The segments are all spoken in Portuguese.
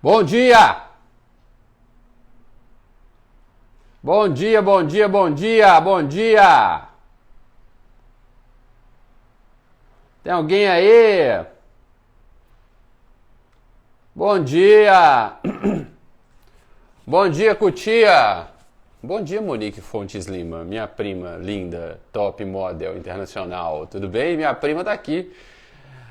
Bom dia! Bom dia, bom dia, bom dia, bom dia! Tem alguém aí? Bom dia! Bom dia, Cutia! Bom dia, Monique Fontes Lima, minha prima linda, top model internacional. Tudo bem? Minha prima tá aqui.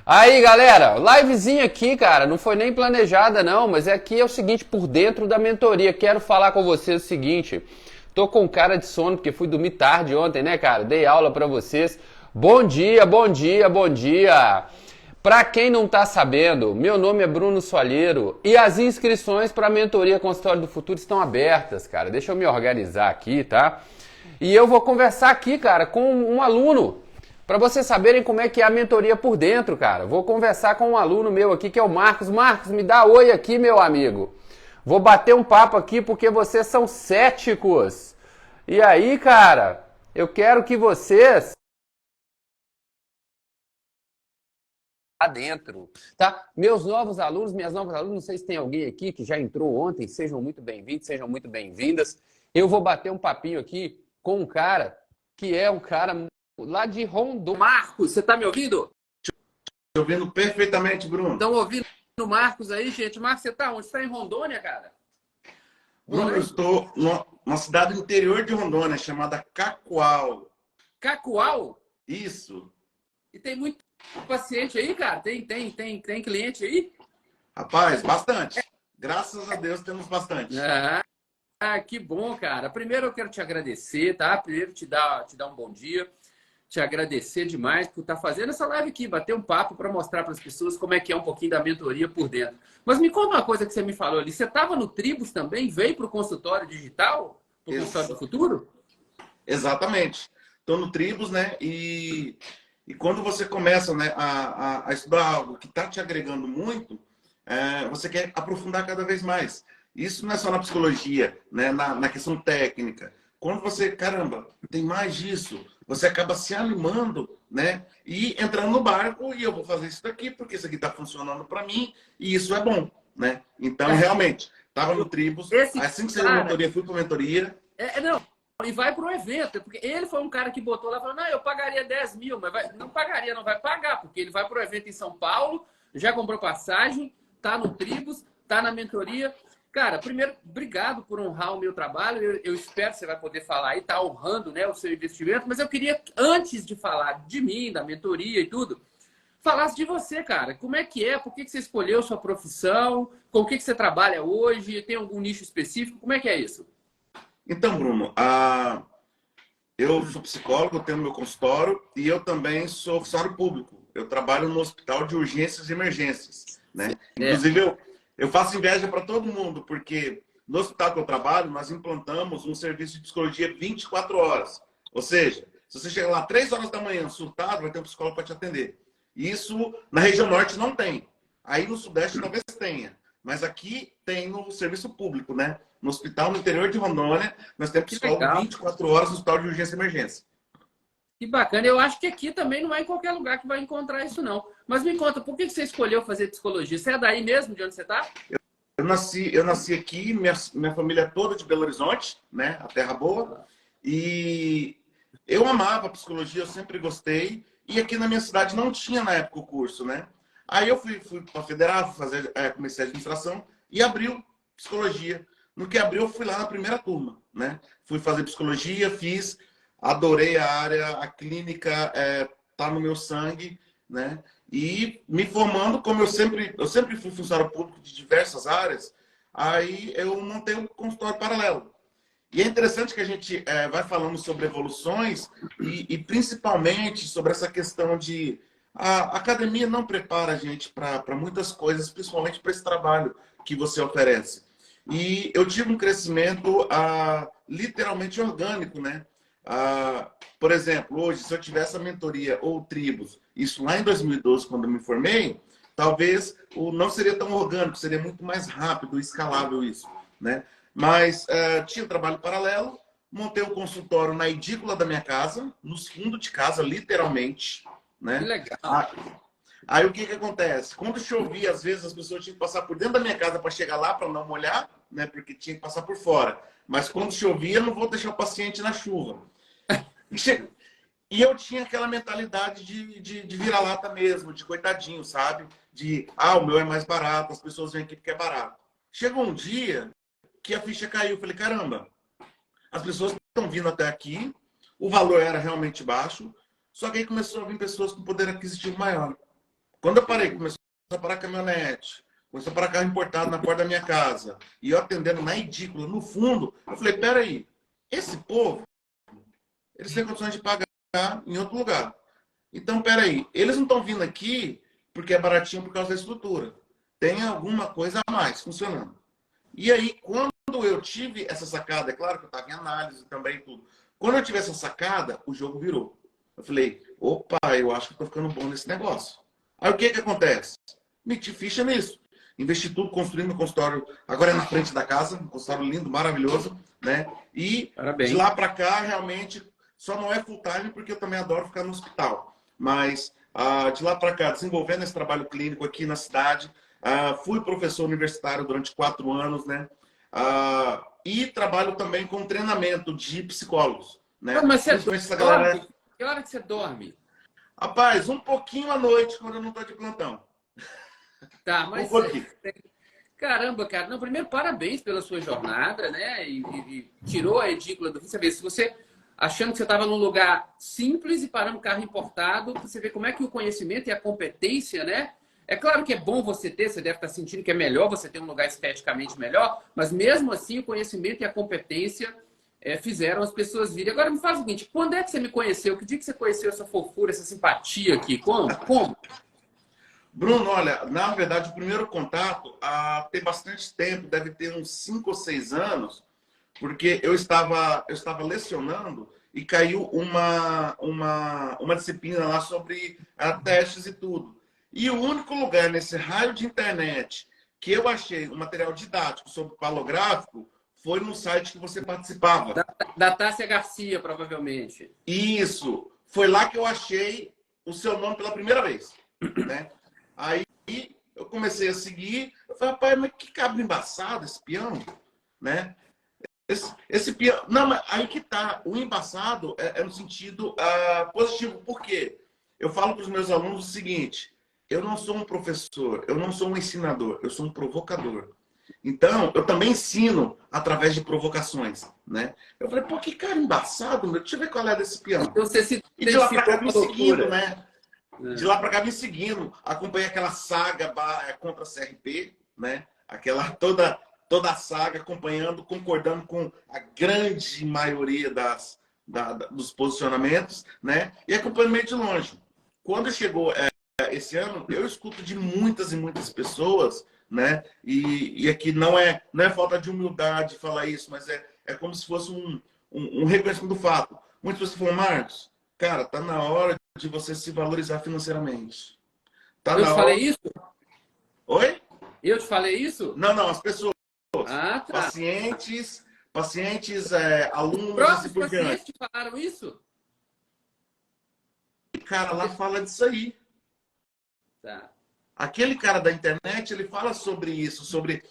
Aí, galera, livezinha aqui, cara, não foi nem planejada não, mas aqui é o seguinte, por dentro da mentoria, quero falar com vocês o seguinte, tô com cara de sono porque fui dormir tarde ontem, né, cara, dei aula pra vocês, bom dia, bom dia, bom dia, pra quem não tá sabendo, meu nome é Bruno Soalheiro e as inscrições pra mentoria Consultório do Futuro estão abertas, cara, deixa eu me organizar aqui, tá, e eu vou conversar aqui, cara, com um aluno, para vocês saberem como é que é a mentoria por dentro, cara. Vou conversar com um aluno meu aqui, que é o Marcos. Marcos, me dá oi aqui, meu amigo. Vou bater um papo aqui porque vocês são céticos. E aí, cara, eu quero que vocês lá dentro, tá? Meus novos alunos, minhas novas alunas, não sei se tem alguém aqui que já entrou ontem, sejam muito bem-vindos, sejam muito bem-vindas. Eu vou bater um papinho aqui com um cara que é um cara lá de Rondônia. Marcos, você tá me ouvindo? Tô ouvindo perfeitamente, Bruno. Estão ouvindo o Marcos aí, gente? Marcos, você tá onde? Você tá em Rondônia, cara? Bruno, eu estou numa cidade do interior de Rondônia, chamada Cacoal. Cacoal? Isso. E tem muito paciente aí, cara? Tem cliente aí? Rapaz, bastante. Graças a Deus temos bastante. Que bom, cara. Primeiro eu quero te agradecer, tá? Primeiro te dar um bom dia. Te agradecer demais por estar fazendo essa live aqui, bater um papo para mostrar para as pessoas como é que é um pouquinho da mentoria por dentro. Mas me conta uma coisa que você me falou ali. Você estava no Tribus também? Veio para o consultório digital? Para o consultório do futuro? Exatamente. Estou no Tribus, né? E quando você começa, né, a estudar algo que está te agregando muito, você quer aprofundar cada vez mais. Isso não é só na psicologia, né? Na questão técnica. Quando você, caramba, tem mais disso, você acaba se animando, né? E entrando no barco, e eu vou fazer isso daqui, porque isso aqui está funcionando para mim, e isso é bom, né? Então, realmente, estava no Tribus, assim que saiu a mentoria, fui para a mentoria. Não, e vai para o evento, porque ele foi um cara que botou lá e falou, não, eu pagaria 10 mil, mas não pagaria, não vai pagar, porque ele vai para o evento em São Paulo, já comprou passagem, tá no Tribus, tá na mentoria. Cara, primeiro, obrigado por honrar o meu trabalho. Eu espero que você vai poder falar aí, tá honrando, né, o seu investimento. Mas eu queria, antes de falar de mim, da mentoria e tudo, falasse de você, cara. Como é que é? Por que você escolheu sua profissão? Com o que você trabalha hoje? Tem algum nicho específico? Como é que é isso? Então, Bruno, eu sou psicólogo, eu tenho meu consultório e eu também sou funcionário público. Eu trabalho no Hospital de Urgências e Emergências, né? Inclusive, eu faço inveja para todo mundo, porque no hospital que eu trabalho, nós implantamos um serviço de psicologia 24 horas. Ou seja, se você chegar lá 3 horas da manhã surtado, vai ter um psicólogo para te atender. Isso na região norte não tem. Aí no sudeste talvez tenha. Mas aqui tem no serviço público, né? No hospital no interior de Rondônia, nós temos psicólogo 24 horas no hospital de urgência e emergência. Que bacana. Eu acho que aqui também não é em qualquer lugar que vai encontrar isso, não. Mas me conta, por que você escolheu fazer psicologia? Você é daí mesmo, de onde você está? Eu nasci aqui, minha família é toda de Belo Horizonte, né? A Terra Boa. E eu amava a psicologia, eu sempre gostei. E aqui na minha cidade não tinha na época o curso, né? Aí eu fui para a Federal, comecei a administração e abriu psicologia. No que abriu, eu fui lá na primeira turma, né? Fui fazer psicologia, fiz, adorei a área, a clínica tá no meu sangue, né? E me formando, como eu sempre fui funcionário público de diversas áreas, aí eu montei um consultório paralelo. E é interessante que a gente vai falando sobre evoluções e principalmente sobre essa questão de a academia não prepara a gente para muitas coisas, principalmente para esse trabalho que você oferece. E eu tive um crescimento literalmente orgânico, né? Por exemplo, hoje, se eu tivesse a mentoria ou tribos, isso lá em 2012, quando eu me formei, talvez não seria tão orgânico, seria muito mais rápido, escalável isso, né? Mas tinha trabalho paralelo, montei um consultório na edícula da minha casa, nos fundos de casa, literalmente, Que né? legal. Aí o que que acontece? Quando chovia, às vezes as pessoas tinham que passar por dentro da minha casa para chegar lá, para não molhar, né? Porque tinha que passar por fora. Mas quando chovia, eu não vou deixar o paciente na chuva. E eu tinha aquela mentalidade de vira-lata mesmo, de coitadinho, sabe? De, o meu é mais barato, as pessoas vêm aqui porque é barato. Chegou um dia que a ficha caiu. Eu falei, caramba, as pessoas estão vindo até aqui, o valor era realmente baixo, só que aí começou a vir pessoas com poder aquisitivo maior. Quando eu parei, começou a parar caminhonete, começou a parar carro importado na porta da minha casa, e eu atendendo na edícula, no fundo, eu falei, peraí, esse povo, eles têm condições de pagar em outro lugar. Então, peraí, eles não estão vindo aqui porque é baratinho por causa da estrutura. Tem alguma coisa a mais funcionando. E aí, quando eu tive essa sacada, é claro que eu estava em análise também, tudo. Quando eu tive essa sacada, o jogo virou. Eu falei, opa, eu acho que estou ficando bom nesse negócio. Aí o que que acontece? Meti ficha nisso. Investi tudo, construí meu consultório. Agora é na frente da casa, um consultório lindo, maravilhoso, né? E Parabéns. de lá para cá, realmente, só não é full time porque eu também adoro ficar no hospital. Mas de lá para cá, desenvolvendo esse trabalho clínico aqui na cidade, fui professor universitário durante 4 anos, né? E trabalho também com treinamento de psicólogos, né? Mas você Principalmente essa galera... Que hora que você dorme? Rapaz, um pouquinho à noite, quando eu não estou de plantão. Tá, mas... Um pouquinho. Caramba, cara. Não, primeiro, parabéns pela sua jornada, né? E tirou a edícula do... Você vê, se você... Achando que você estava num lugar simples e parando um carro importado, você vê como é que o conhecimento e a competência, né? É claro que é bom você ter, você deve estar sentindo que é melhor você ter um lugar esteticamente melhor, mas mesmo assim o conhecimento e a competência fizeram as pessoas virem. Agora me fala o seguinte, quando é que você me conheceu? Que dia que você conheceu essa fofura, essa simpatia aqui? Como? Bruno, olha, na verdade, o primeiro contato tem bastante tempo, deve ter uns 5 ou 6 anos, porque eu estava lecionando e caiu uma disciplina lá sobre testes e tudo. E o único lugar nesse raio de internet que eu achei um material didático sobre palográfico foi no site que você participava. Da Tássia Garcia, provavelmente. Isso. Foi lá que eu achei o seu nome pela primeira vez, né? Aí eu comecei a seguir. Eu falei, rapaz, mas que cabra embaçado esse peão, né? Esse peão... Não, mas aí que tá. O embaçado é no sentido positivo. Por quê? Eu falo para os meus alunos o seguinte, eu não sou um professor, eu não sou um ensinador, eu sou um provocador. Então, eu também ensino através de provocações, né? Eu falei, pô, que cara embaçado, meu. Deixa eu ver qual é desse peão. Então você se E de lá pra cá me seguindo, loucura, né? De lá pra cá me seguindo. Acompanhei aquela saga contra a CRP, né? Aquela toda a saga, acompanhando, concordando com a grande maioria dos posicionamentos, né? E acompanhando meio de longe. Quando chegou esse ano, eu escuto de muitas e muitas pessoas, né? E aqui não é falta de humildade falar isso, mas é como se fosse um reconhecimento do fato. Muitas pessoas falam, Marcos, cara, tá na hora de você se valorizar financeiramente. Tá eu te falei isso? Oi? Eu te falei isso? Não, as pessoas. Ah, tá. Pacientes, alunos, Próprios assim por diante. pacientes te falaram isso? O cara lá fala disso aí. Tá. Aquele cara da internet, ele fala sobre isso, sobre,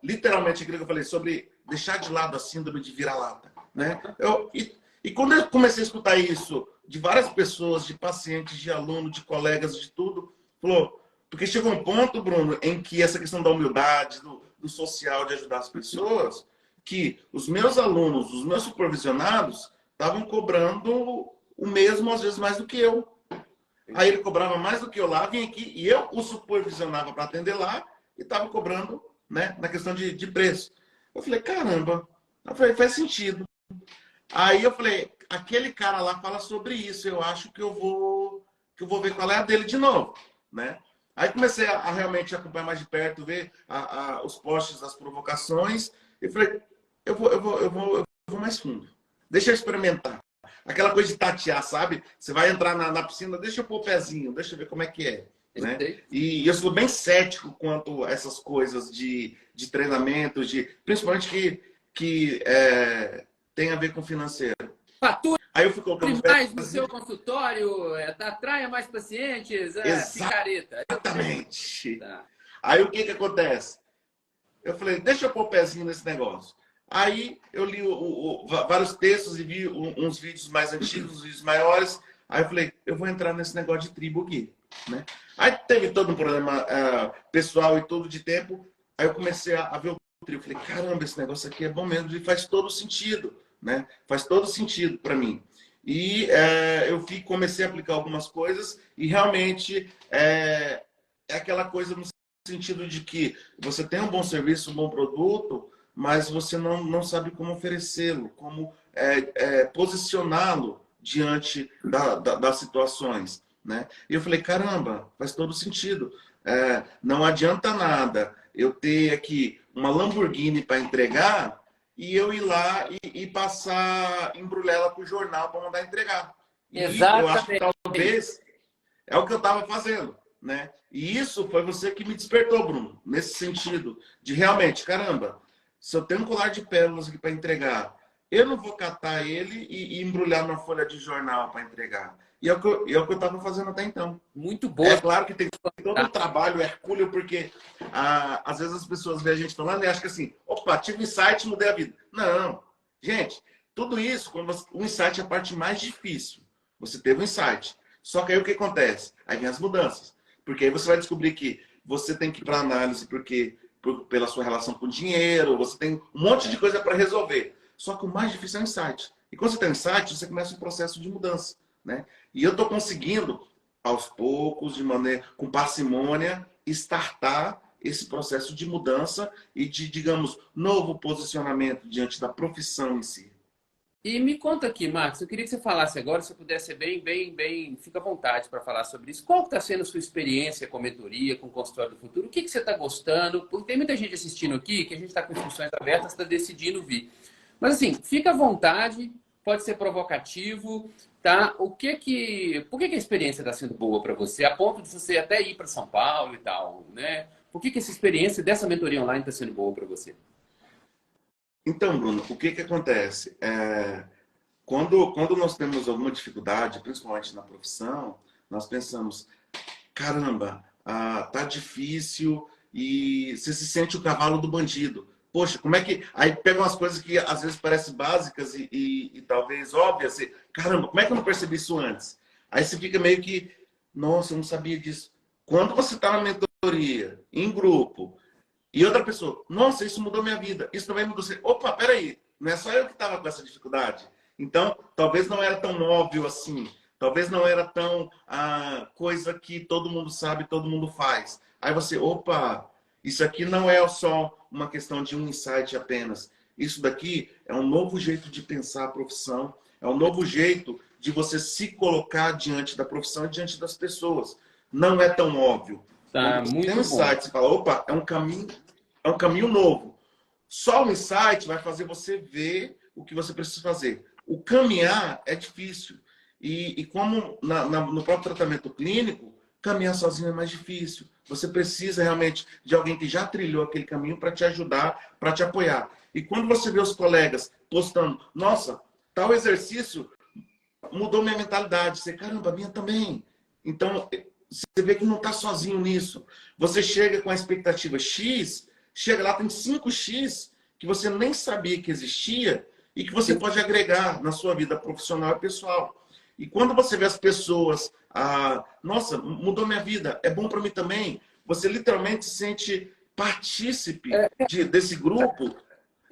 literalmente, aquilo que eu falei, sobre deixar de lado a síndrome de vira-lata, né? E quando eu comecei a escutar isso de várias pessoas, de pacientes, de alunos, de colegas, de tudo, porque chegou um ponto, Bruno, em que essa questão da humildade, do social, de ajudar as pessoas, que os meus alunos, os meus supervisionados, estavam cobrando o mesmo, às vezes, mais do que eu. Aí ele cobrava mais do que eu lá, vinha aqui e eu o supervisionava para atender lá e estava cobrando, né, na questão de preço. Eu falei, caramba, faz sentido. Aí eu falei, aquele cara lá fala sobre isso, eu acho que eu vou ver qual é a dele de novo, né? Aí comecei a realmente acompanhar mais de perto, ver os posts das provocações e falei, eu vou mais fundo. Deixa eu experimentar. Aquela coisa de tatear, sabe? Você vai entrar na piscina, deixa eu pôr o pezinho, deixa eu ver como é que é. Né? E eu sou bem cético quanto a essas coisas de treinamento, principalmente que tem a ver com financeiro. Fatura Aí eu fui colocando o Mais no pezinho. seu consultório, atraia mais pacientes, picareta. Exatamente. Tá. Aí o que que acontece? Eu falei, deixa eu pôr o pezinho nesse negócio. Aí eu li vários textos e vi uns vídeos mais antigos, uns vídeos maiores. Aí eu falei, eu vou entrar nesse negócio de tribo aqui, né? Aí teve todo um problema pessoal e tudo de tempo. Aí eu comecei a ver o tribo. Falei, caramba, esse negócio aqui é bom mesmo. E faz todo sentido, né? Faz todo sentido para mim. E eu comecei a aplicar algumas coisas e realmente é aquela coisa no sentido de que você tem um bom serviço, um bom produto, mas você não sabe como oferecê-lo, como posicioná-lo diante das situações, né? E eu falei, caramba, faz todo sentido. Não adianta nada eu ter aqui uma Lamborghini para entregar e eu ir lá e passar, embrulhar ela para o jornal para mandar entregar. E eu acho que Exatamente. talvez é o que eu estava fazendo, né? E isso foi você que me despertou, Bruno, nesse sentido de realmente, caramba, se eu tenho um colar de pérolas aqui para entregar, eu não vou catar ele e embrulhar numa folha de jornal para entregar. E é o que eu estava fazendo até então. Muito É boa. claro que tem todo um trabalho hercúleo, porque às vezes as pessoas veem a gente falando e acham que assim, opa, tive um insight, mudei a vida. Não. Gente, tudo isso, o insight é a parte mais difícil. Você teve um insight. Só que aí o que acontece? Aí vem as mudanças. Porque aí você vai descobrir que você tem que ir para análise pela sua relação com o dinheiro, você tem um monte de coisa para resolver. Só que o mais difícil é o insight. E quando você tem um insight, você começa um processo de mudança, né? E eu estou conseguindo, aos poucos, com parcimônia, startar esse processo de mudança e de, digamos, novo posicionamento diante da profissão em si. E me conta aqui, Marcos, eu queria que você falasse agora, se puder ser bem, fica à vontade para falar sobre isso. Qual está sendo a sua experiência com a mentoria, com o consultório do futuro? O que você está gostando? Porque tem muita gente assistindo aqui, que a gente está com inscrições abertas, está decidindo vir. Mas assim, fica à vontade, pode ser provocativo, tá? Por que a experiência está sendo boa para você, a ponto de você até ir para São Paulo e tal, né? Por que essa experiência dessa mentoria online está sendo boa para você? Então, Bruno, o que que acontece? Quando nós temos alguma dificuldade, principalmente na profissão, nós pensamos, caramba, tá difícil e você se sente o cavalo do bandido. Poxa, como é que... Aí pega umas coisas que às vezes parecem básicas e talvez óbvias. Assim, caramba, como é que eu não percebi isso antes? Aí você fica meio que, nossa, eu não sabia disso. Quando você está na mentoria, em grupo, e outra pessoa, nossa, isso mudou minha vida, isso também mudou. Opa, peraí, não é só eu que estava com essa dificuldade. Então, talvez não era tão óbvio assim. Talvez não era tão coisa que todo mundo sabe, todo mundo faz. Aí você, opa, isso aqui não é só uma questão de um insight apenas. Isso daqui é um novo jeito de pensar a profissão, é um novo jeito de você se colocar diante da profissão e diante das pessoas. Não é tão óbvio. Tá, Quando você tem um muito bom. insight, você fala, opa, é um caminho novo. Só o insight vai fazer você ver o que você precisa fazer. O caminhar é difícil. E como no próprio tratamento clínico, caminhar sozinho é mais difícil. Você precisa realmente de alguém que já trilhou aquele caminho para te ajudar, para te apoiar. E quando você vê os colegas postando, nossa, tal exercício mudou minha mentalidade. Você, caramba, a minha também. Então, você vê que não está sozinho nisso. Você chega com a expectativa X, chega lá, tem 5X que você nem sabia que existia e que você pode agregar na sua vida profissional e pessoal. E quando você vê as pessoas, nossa, mudou minha vida, é bom para mim também, você literalmente se sente partícipe desse grupo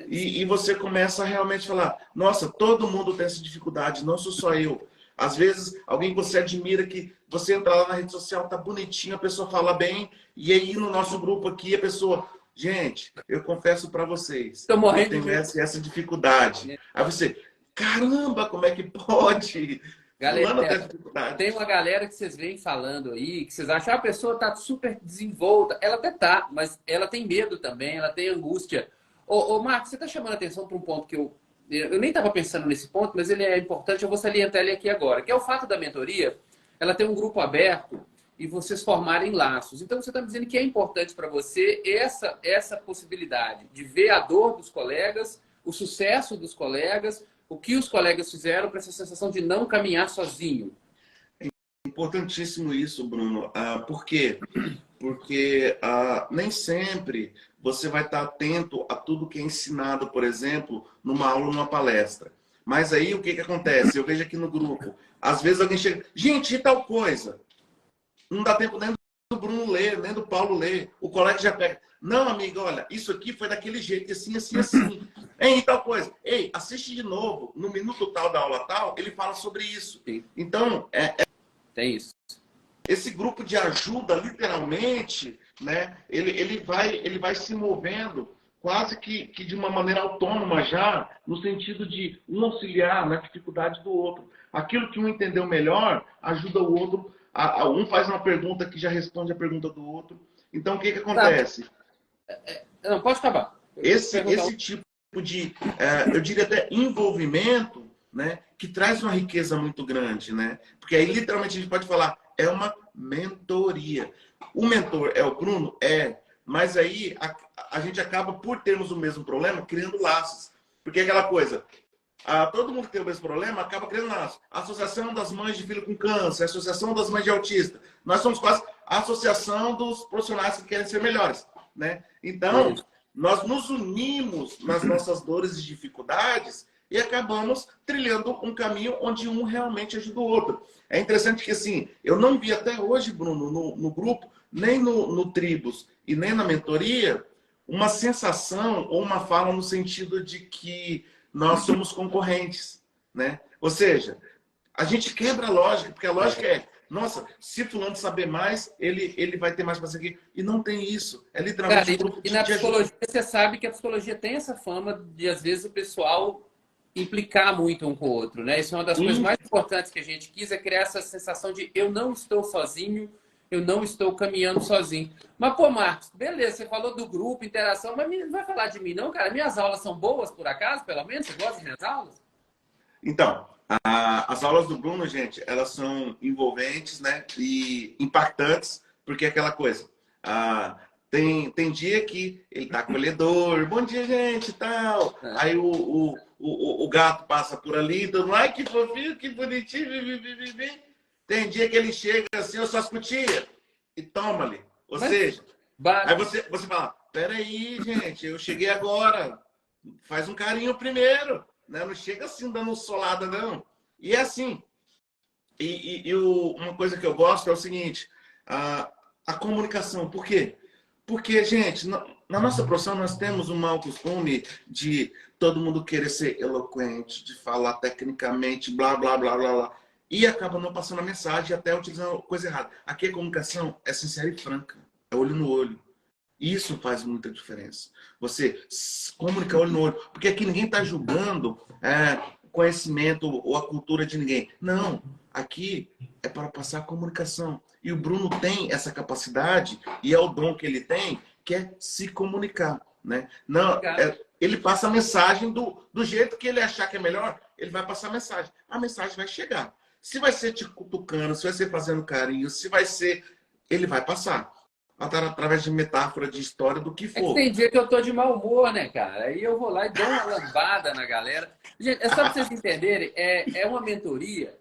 e você começa a realmente falar, nossa, todo mundo tem essa dificuldade, não sou só eu. Às vezes, alguém que você admira, que você entra lá na rede social, tá bonitinho, a pessoa fala bem, e aí no nosso grupo aqui, a pessoa... Gente, eu confesso para vocês, Tô eu morrendo de tenho medo. essa dificuldade. Aí você, caramba, como é que pode? Fulano tem Galera, dificuldade. tem uma galera que vocês vêm falando aí, que vocês acham que a pessoa tá super desenvolta. Ela até tá, mas ela tem medo também, ela tem angústia. Ô Marcos, você tá chamando a atenção para um ponto que eu nem estava pensando nesse ponto, mas ele é importante, eu vou salientar ele aqui agora, que é o fato da mentoria, ela tem um grupo aberto e vocês formarem laços. Então, você está me dizendo que é importante para você essa possibilidade de ver a dor dos colegas, o sucesso dos colegas, o que os colegas fizeram para essa sensação de não caminhar sozinho? Importantíssimo isso, Bruno. Por quê? Porque nem sempre você vai estar atento a tudo que é ensinado, por exemplo, numa aula ou numa palestra. Mas aí o que acontece? Eu vejo aqui no grupo, às vezes alguém chega, gente, e tal coisa? Não dá tempo nem do Bruno ler, nem do Paulo ler. O colega já pega. Não, amiga, olha, isso aqui foi daquele jeito, assim, assim, assim. Ei, tal coisa. Ei, assiste de novo. No minuto tal da aula tal, ele fala sobre isso. Sim. Então, Tem isso. esse grupo de ajuda, literalmente, né, ele vai se movendo quase que de uma maneira autônoma já, no sentido de um auxiliar na dificuldade do outro. Aquilo que um entendeu melhor ajuda o outro. Um faz uma pergunta que já responde a pergunta do outro. Então, o que acontece? Não, pode acabar. Esse tipo de, eu diria até, envolvimento, né, que traz uma riqueza muito grande, né? Porque aí, literalmente, a gente pode falar, é uma mentoria. O mentor é o Bruno? É. Mas aí, a gente acaba, por termos o mesmo problema, criando laços. Porque é aquela coisa, todo mundo que tem o mesmo problema acaba criando laços. A Associação das Mães de Filho com Câncer, a Associação das Mães de Autista. Nós somos quase a associação dos profissionais que querem ser melhores, né? Então, nós nos unimos nas nossas dores e dificuldades e acabamos trilhando um caminho onde um realmente ajuda o outro. É interessante que, assim, eu não vi até hoje, Bruno, no grupo, nem no Tribos e nem na mentoria, uma sensação ou uma fala no sentido de que nós somos concorrentes, né? Ou seja, a gente quebra a lógica, porque a lógica é, nossa, se fulano saber mais, ele vai ter mais para seguir. E não tem isso. É literalmente Cara, um grupo e na psicologia, você sabe que a psicologia tem essa fama de, às vezes, o pessoal implicar muito um com o outro, né? Isso é uma das coisas mais importantes que a gente quis, é criar essa sensação de eu não estou sozinho, eu não estou caminhando sozinho. Mas, pô, Marcos, beleza, você falou do grupo, interação, mas não vai falar de mim não, cara? Minhas aulas são boas, por acaso, pelo menos? Você gosta das minhas aulas? Então, as aulas do Bruno, gente, elas são envolventes, né? E impactantes, porque é aquela coisa. Tem dia que ele tá acolhedor, bom dia, gente, tal. Aí o gato passa por ali, todo ai, que fofinho, que bonitinho. Tem dia que ele chega assim, eu só escutia e toma-lhe. Ou seja, aí você fala, peraí, gente, eu cheguei agora, faz um carinho primeiro, né? Não chega assim dando solada, não. E é assim. Uma coisa que eu gosto é o seguinte, a comunicação. Por quê? Porque, gente, na nossa profissão nós temos um mau costume de todo mundo querer ser eloquente, de falar tecnicamente, blá, blá, blá, blá, blá. E acaba não passando a mensagem, até utilizando coisa errada. Aqui a comunicação é sincera e franca. É olho no olho. Isso faz muita diferença. Você comunica olho no olho. Porque aqui ninguém está julgando conhecimento ou a cultura de ninguém. não. Aqui é para passar a comunicação. E o Bruno tem essa capacidade, e é o dom que ele tem, que é se comunicar, né? Não, ele passa a mensagem do jeito que ele achar que é melhor, ele vai passar a mensagem. A mensagem vai chegar. Se vai ser te cutucando, se vai ser fazendo carinho, se vai ser... Ele vai passar. Através de metáfora, de história, do que for. Tem dia que eu tô de mau humor, né, cara? Aí eu vou lá e dou uma lambada na galera. Gente, é só para vocês entenderem, é uma mentoria.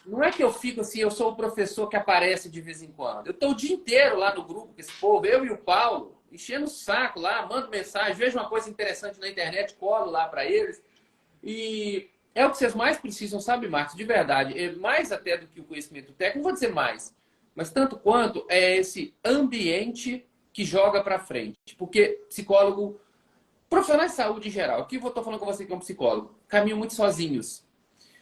Não é que eu fico assim, eu sou o professor que aparece de vez em quando. Eu estou o dia inteiro lá no grupo com esse povo, eu e o Paulo, enchendo o saco lá, mando mensagem, vejo uma coisa interessante na internet, colo lá para eles. E é o que vocês mais precisam, sabe, Marcos? De verdade. Mais até do que o conhecimento técnico, não vou dizer mais, mas tanto quanto é esse ambiente que joga para frente. Porque psicólogo, profissionais de saúde em geral, aqui eu estou falando com você que é um psicólogo, caminham muito sozinhos.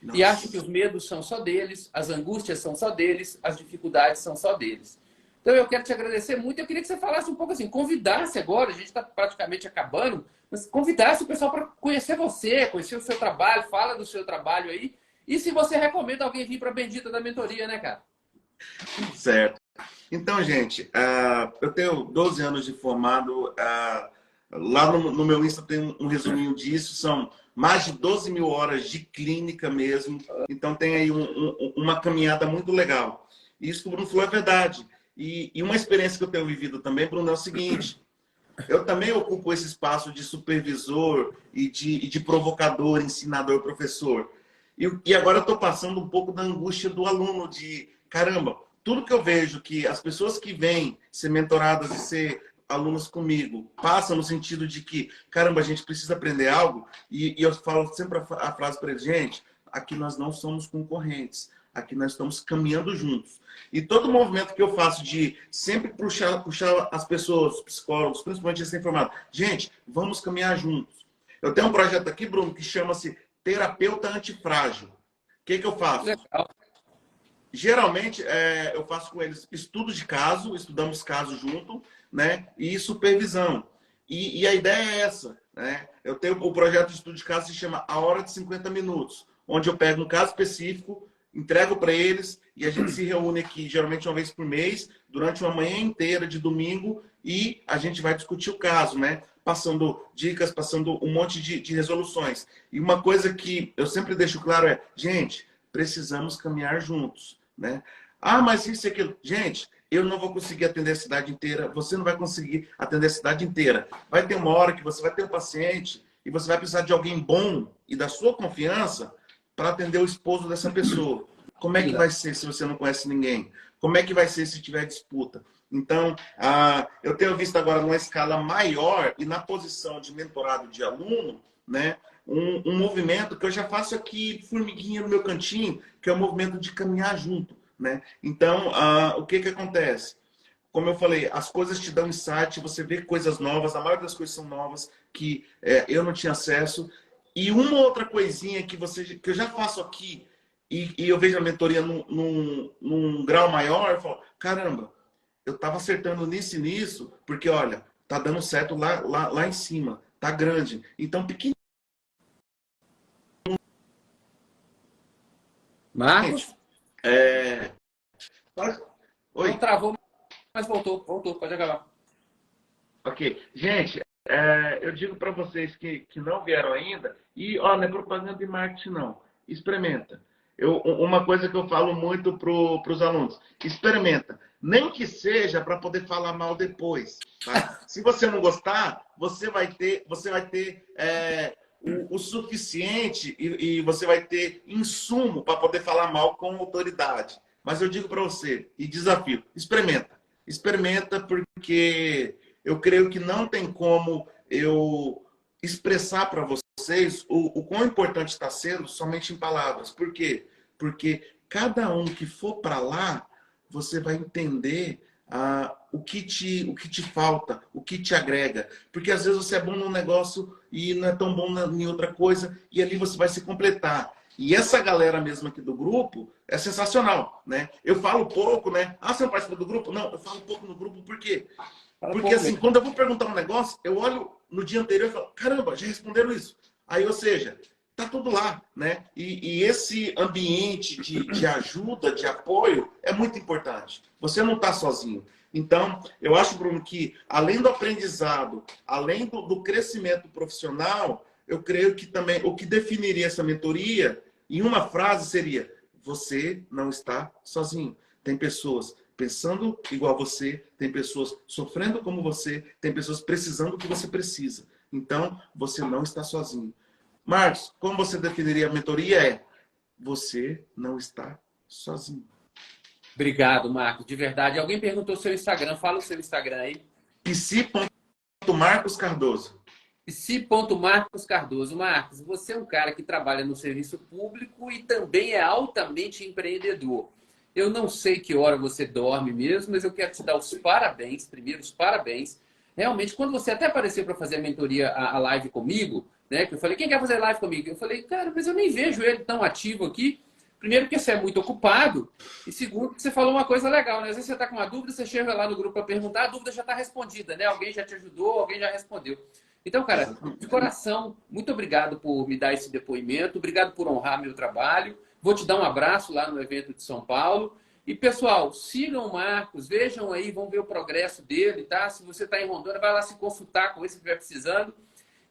Nossa. E acham que os medos são só deles, as angústias são só deles, as dificuldades são só deles. Então eu quero te agradecer muito. Eu queria que você falasse um pouco assim, convidasse agora, a gente está praticamente acabando, mas convidasse o pessoal para conhecer você, conhecer o seu trabalho, fala do seu trabalho aí. E se você recomenda alguém vir para a Bendita da Mentoria, né, cara? Certo. Então, gente, eu tenho 12 anos de formado. Lá no meu Insta tem um resuminho disso. São mais de 12 mil horas de clínica mesmo. Então, tem aí uma caminhada muito legal. E isso que o Bruno falou é verdade. E uma experiência que eu tenho vivido também, Bruno, é o seguinte. eu também ocupo esse espaço de supervisor e de provocador, ensinador, professor. E agora eu estou passando um pouco da angústia do aluno de, caramba, tudo que eu vejo que as pessoas que vêm ser mentoradas e ser alunos comigo passam no sentido de que, caramba, a gente precisa aprender algo, e eu falo sempre a frase para eles, gente, aqui nós não somos concorrentes, aqui nós estamos caminhando juntos. E todo movimento que eu faço de sempre puxar as pessoas, os psicólogos, principalmente recém-formados, gente, vamos caminhar juntos. Eu tenho um projeto aqui, Bruno, que chama-se Terapeuta Antifrágil. O que eu faço? Legal. Geralmente, eu faço com eles estudo de caso, estudamos caso junto, né? E supervisão. E a ideia é essa, né? Eu tenho o projeto de estudo de caso que se chama A Hora de 50 Minutos, onde eu pego um caso específico, entrego para eles e a gente se reúne aqui, geralmente uma vez por mês, durante uma manhã inteira de domingo, e a gente vai discutir o caso, né? Passando dicas, passando um monte de resoluções. E uma coisa que eu sempre deixo claro é, gente, precisamos caminhar juntos, né? Ah, mas isso e aquilo. Gente, eu não vou conseguir atender a cidade inteira, você não vai conseguir atender a cidade inteira. Vai ter uma hora que você vai ter um paciente e você vai precisar de alguém bom e da sua confiança para atender o esposo dessa pessoa. Como é que vai ser se você não conhece ninguém? Como é que vai ser se tiver disputa? Então, eu tenho visto agora numa escala maior e na posição de mentorado de aluno, né, um movimento que eu já faço aqui, formiguinha no meu cantinho, que é o movimento de caminhar junto, né? Então, o que acontece? Como eu falei, as coisas te dão insight, você vê coisas novas, a maioria das coisas são novas que eu não tinha acesso. E uma outra coisinha que eu já faço aqui, e eu vejo a mentoria num grau maior, eu falo, caramba, eu estava acertando nisso e nisso, porque olha, tá dando certo lá em cima, tá grande. Então, pequeno. Marcos? Oi. Não travou, mas voltou, pode acabar. Ok. Gente, eu digo para vocês que não vieram ainda, e ó, não é propaganda de marketing, não. Experimenta. Uma coisa que eu falo muito para os alunos, experimenta. Nem que seja para poder falar mal depois. Tá? Se você não gostar, você vai ter o suficiente e você vai ter insumo para poder falar mal com autoridade. Mas eu digo para você, e desafio, experimenta. Experimenta porque eu creio que não tem como eu expressar para vocês o quão importante está sendo somente em palavras. Por quê? Porque cada um que for para lá, você vai entender o que te falta, o que te agrega. Porque às vezes você é bom num negócio e não é tão bom em outra coisa, e ali você vai se completar. E essa galera mesmo aqui do grupo é sensacional, né? Eu falo pouco, né? Ah, você não participa do grupo? Não, eu falo pouco no grupo, por quê? Porque assim, quando eu vou perguntar um negócio, eu olho no dia anterior e falo, caramba, já responderam isso. Aí, ou seja, tá tudo lá, né? E esse ambiente de ajuda, de apoio, é muito importante. Você não está sozinho. Então, eu acho, Bruno, que além do aprendizado, além do crescimento profissional, eu creio que também o que definiria essa mentoria, em uma frase, seria: você não está sozinho. Tem pessoas pensando igual a você, tem pessoas sofrendo como você, tem pessoas precisando do que você precisa. Então, você não está sozinho. Marcos, como você definiria a mentoria? Você não está sozinho. Obrigado, Marcos, de verdade. Alguém perguntou o seu Instagram, fala o seu Instagram aí. psi.marcoscardoso. psi.marcoscardoso. Marcos, você é um cara que trabalha no serviço público e também é altamente empreendedor. Eu não sei que hora você dorme mesmo, mas eu quero te dar os parabéns, primeiro os parabéns. Realmente, quando você até apareceu para fazer a mentoria, a live comigo, né? Que eu falei, quem quer fazer live comigo? Eu falei, cara, mas eu nem vejo ele tão ativo aqui. Primeiro, porque você é muito ocupado. E segundo, porque você falou uma coisa legal, né? Às vezes você está com uma dúvida, você chega lá no grupo para perguntar, a dúvida já está respondida, né? Alguém já te ajudou, alguém já respondeu. Então, cara, de coração, muito obrigado por me dar esse depoimento, obrigado por honrar meu trabalho. Vou te dar um abraço lá no evento de São Paulo. E, pessoal, sigam o Marcos, vejam aí, vão ver o progresso dele, tá? Se você está em Rondônia, vai lá se consultar com ele se estiver precisando.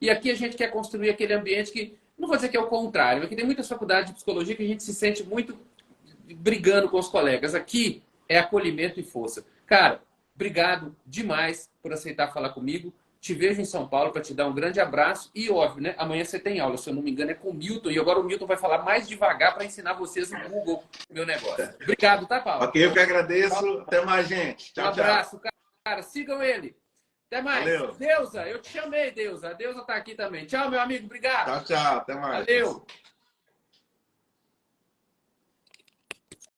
E aqui a gente quer construir aquele ambiente que, não vou dizer que é o contrário, aqui tem muitas faculdades de psicologia que a gente se sente muito brigando com os colegas. Aqui é acolhimento e força. Cara, obrigado demais por aceitar falar comigo. Te vejo em São Paulo para te dar um grande abraço. E óbvio, né? Amanhã você tem aula, se eu não me engano, é com o Milton. E agora o Milton vai falar mais devagar para ensinar vocês no Google meu negócio. Obrigado, tá, Paulo? Ok, eu que agradeço. Até mais, gente. Tchau, Um abraço, cara. Sigam ele. Até mais. Valeu. Deusa, eu te chamei, Deusa. A Deusa tá aqui também. Tchau, meu amigo. Obrigado. Tchau, tchau. Até mais. Valeu.